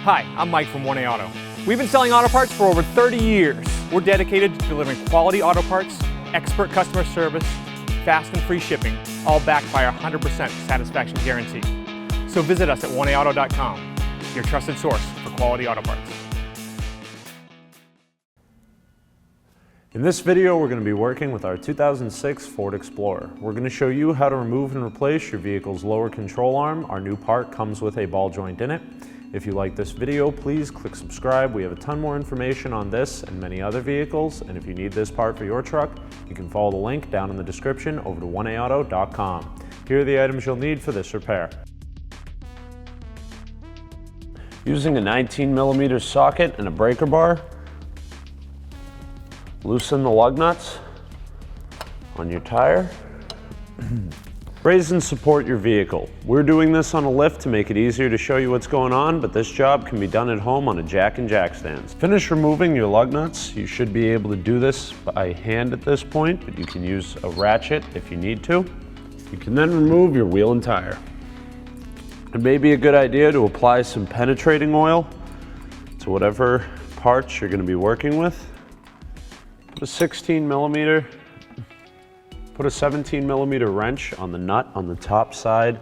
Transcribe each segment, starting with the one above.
Hi, I'm Mike from 1A Auto. We've been selling auto parts for over 30 years. We're dedicated to delivering quality auto parts, expert customer service, fast and free shipping, all backed by our 100% satisfaction guarantee. So visit us at 1AAuto.com, your trusted source for quality auto parts. In this video, we're going to be working with our 2006 Ford Explorer. We're going to show you how to remove and replace your vehicle's lower control arm. Our new part comes with a ball joint in it. If you like this video, please click subscribe. We have a ton more information on this and many other vehicles, and if you need this part for your truck, you can follow the link down in the description over to 1AAuto.com. Here are the items you'll need for this repair. Using a 19mm socket and a breaker bar, loosen the lug nuts on your tire. Raise and support your vehicle. We're doing this on a lift to make it easier to show you what's going on, but this job can be done at home on a jack and jack stands. Finish removing your lug nuts. You should be able to do this by hand at this point, but you can use a ratchet if you need to. You can then remove your wheel and tire. It may be a good idea to apply some penetrating oil to whatever parts you're going to be working with. Put a 17mm wrench on the nut on the top side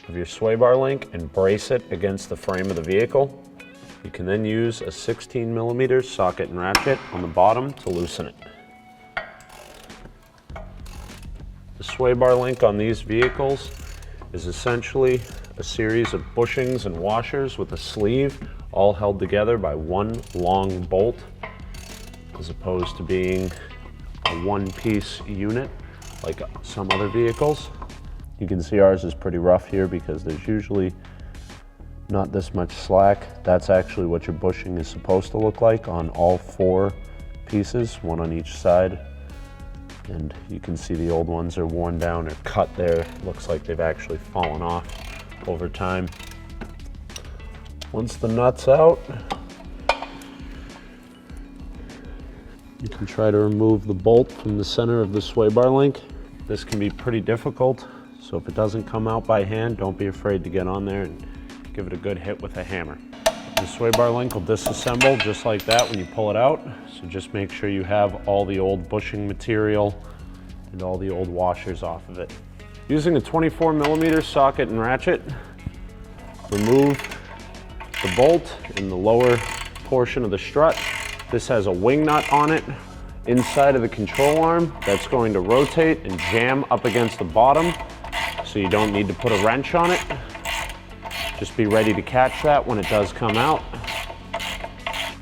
of your sway bar link and brace it against the frame of the vehicle. You can then use a 16mm socket and ratchet on the bottom to loosen it. The sway bar link on these vehicles is essentially a series of bushings and washers with a sleeve, all held together by one long bolt, as opposed to being a one-piece unit like some other vehicles. You can see ours is pretty rough here because there's usually not this much slack. That's actually what your bushing is supposed to look like on all four pieces, one on each side. And you can see the old ones are worn down or cut there. Looks like they've actually fallen off over time. Once the nut's out, you can try to remove the bolt from the center of the sway bar link. This can be pretty difficult, so if it doesn't come out by hand, don't be afraid to get on there and give it a good hit with a hammer. The sway bar link will disassemble just like that when you pull it out, so just make sure you have all the old bushing material and all the old washers off of it. Using a 24mm socket and ratchet, remove the bolt in the lower portion of the strut. This has a wing nut on it inside of the control arm that's going to rotate and jam up against the bottom, so you don't need to put a wrench on it. Just be ready to catch that when it does come out.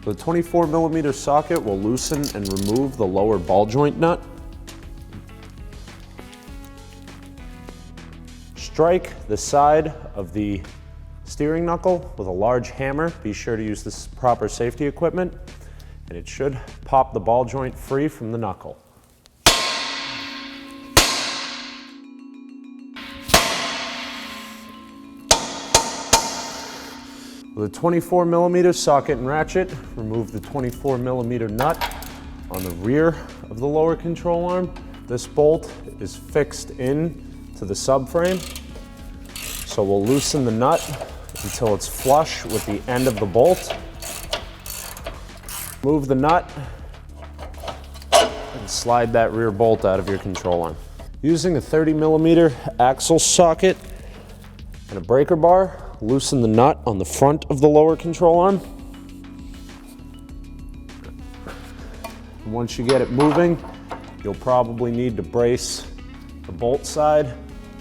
The 24mm socket will loosen and remove the lower ball joint nut. Strike the side of the steering knuckle with a large hammer. Be sure to use this proper safety equipment, and it should pop the ball joint free from the knuckle. With a 24mm socket and ratchet, remove the 24mm nut on the rear of the lower control arm. This bolt is fixed in to the subframe, so we'll loosen the nut until it's flush with the end of the bolt. Move the nut and slide that rear bolt out of your control arm. Using a 30mm axle socket and a breaker bar, loosen the nut on the front of the lower control arm. And once you get it moving, you'll probably need to brace the bolt side.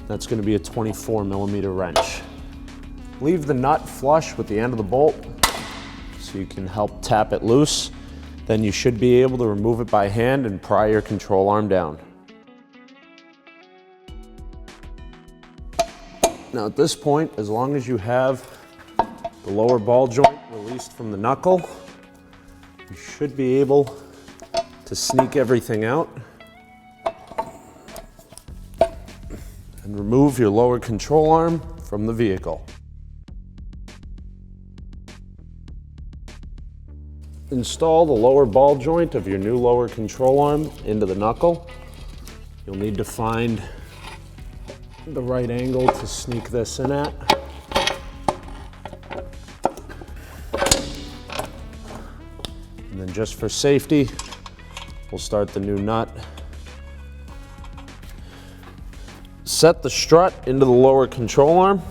That's going to be a 24mm wrench. Leave the nut flush with the end of the bolt so you can help tap it loose. Then you should be able to remove it by hand and pry your control arm down. Now at this point, as long as you have the lower ball joint released from the knuckle, you should be able to sneak everything out and remove your lower control arm from the vehicle. Install the lower ball joint of your new lower control arm into the knuckle. You'll need to find the right angle to sneak this in at. then just for safety, we'll start the new nut. Set the strut into the lower control arm,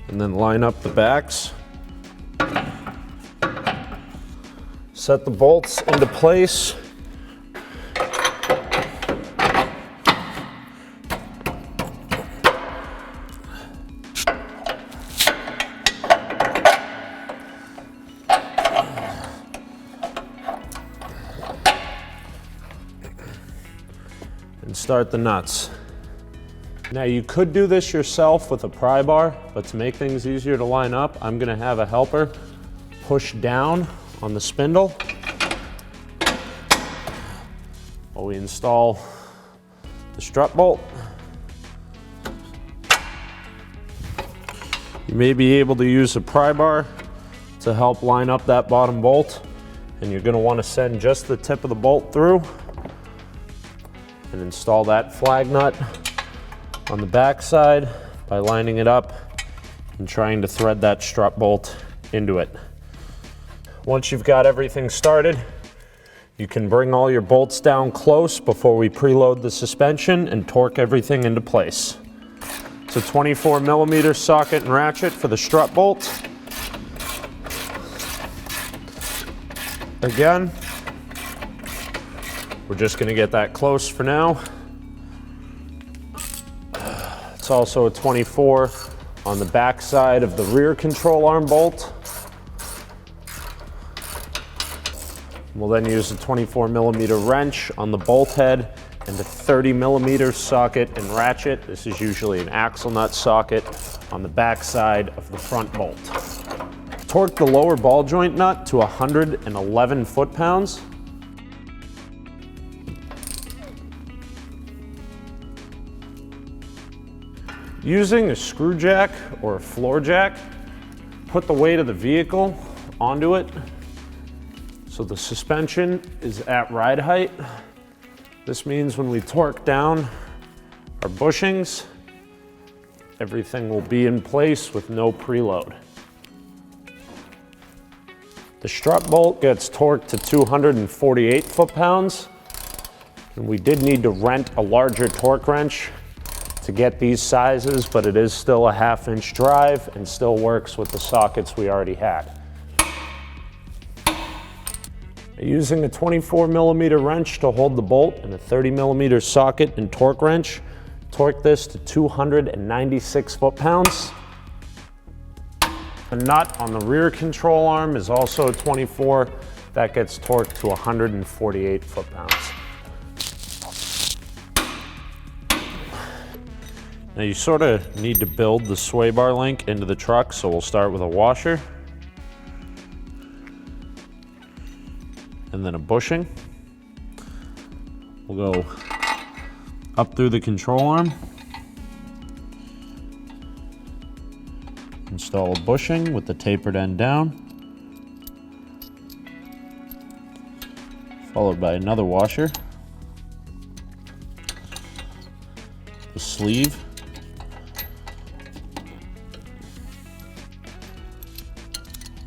and then line up the backs. Set the bolts into place. And start the nuts. Now you could do this yourself with a pry bar, but to make things easier to line up, I'm gonna have a helper push down on the spindle while we install the strut bolt. You may be able to use a pry bar to help line up that bottom bolt, and you're gonna wanna send just the tip of the bolt through and install that flag nut on the back side by lining it up and trying to thread that strut bolt into it. Once you've got everything started, you can bring all your bolts down close before we preload the suspension and torque everything into place. It's a 24mm socket and ratchet for the strut bolt. Again, we're just going to get that close for now. It's also a 24 on the back side of the rear control arm bolt. We'll then use a 24mm wrench on the bolt head and a 30mm socket and ratchet. This is usually an axle nut socket on the back side of the front bolt. Torque the lower ball joint nut to 111 foot-pounds. Using a screw jack or a floor jack, put the weight of the vehicle onto it so the suspension is at ride height. This means when we torque down our bushings, everything will be in place with no preload. The strut bolt gets torqued to 248 foot-pounds, and we did need to rent a larger torque wrench to get these sizes, but it is still a 1/2-inch drive and still works with the sockets we already had. Using a 24mm wrench to hold the bolt and a 30mm socket and torque wrench, torque this to 296 foot-pounds. The nut on the rear control arm is also a 24. That gets torqued to 148 foot-pounds. Now you sort of need to build the sway bar link into the truck, so we'll start with a washer and then a bushing. We'll go up through the control arm, install a bushing with the tapered end down, followed by another washer, the sleeve,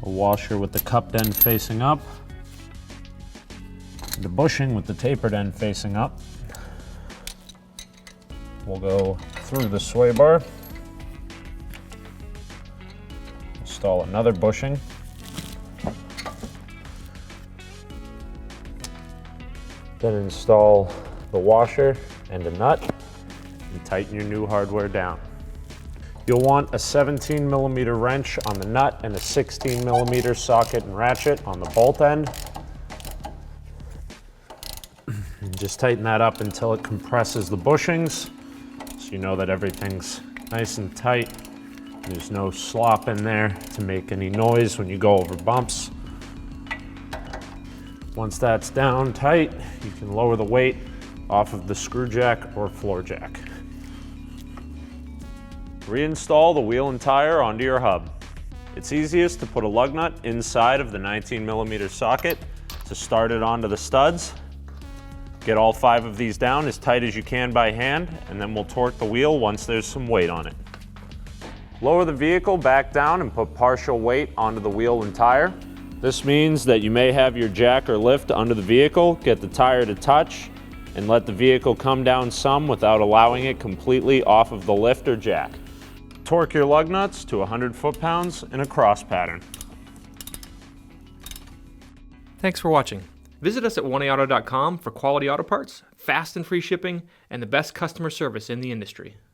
a washer with the cupped end facing up, the bushing with the tapered end facing up. We'll go through the sway bar, install another bushing, then install the washer and a nut and tighten your new hardware down. You'll want a 17mm wrench on the nut and a 16mm socket and ratchet on the bolt end. And just tighten that up until it compresses the bushings, so you know that everything's nice and tight. There's no slop in there to make any noise when you go over bumps. Once that's down tight, you can lower the weight off of the screw jack or floor jack. Reinstall the wheel and tire onto your hub. It's easiest to put a lug nut inside of the 19mm socket to start it onto the studs. Get all 5 of these down as tight as you can by hand, and then we'll torque the wheel once there's some weight on it. Lower the vehicle back down and put partial weight onto the wheel and tire. This means that you may have your jack or lift under the vehicle, get the tire to touch, and let the vehicle come down some without allowing it completely off of the lift or jack. Torque your lug nuts to 100 foot-pounds in a cross pattern. Thanks for watching. Visit us at oneauto.com for quality auto parts, fast and free shipping, and the best customer service in the industry.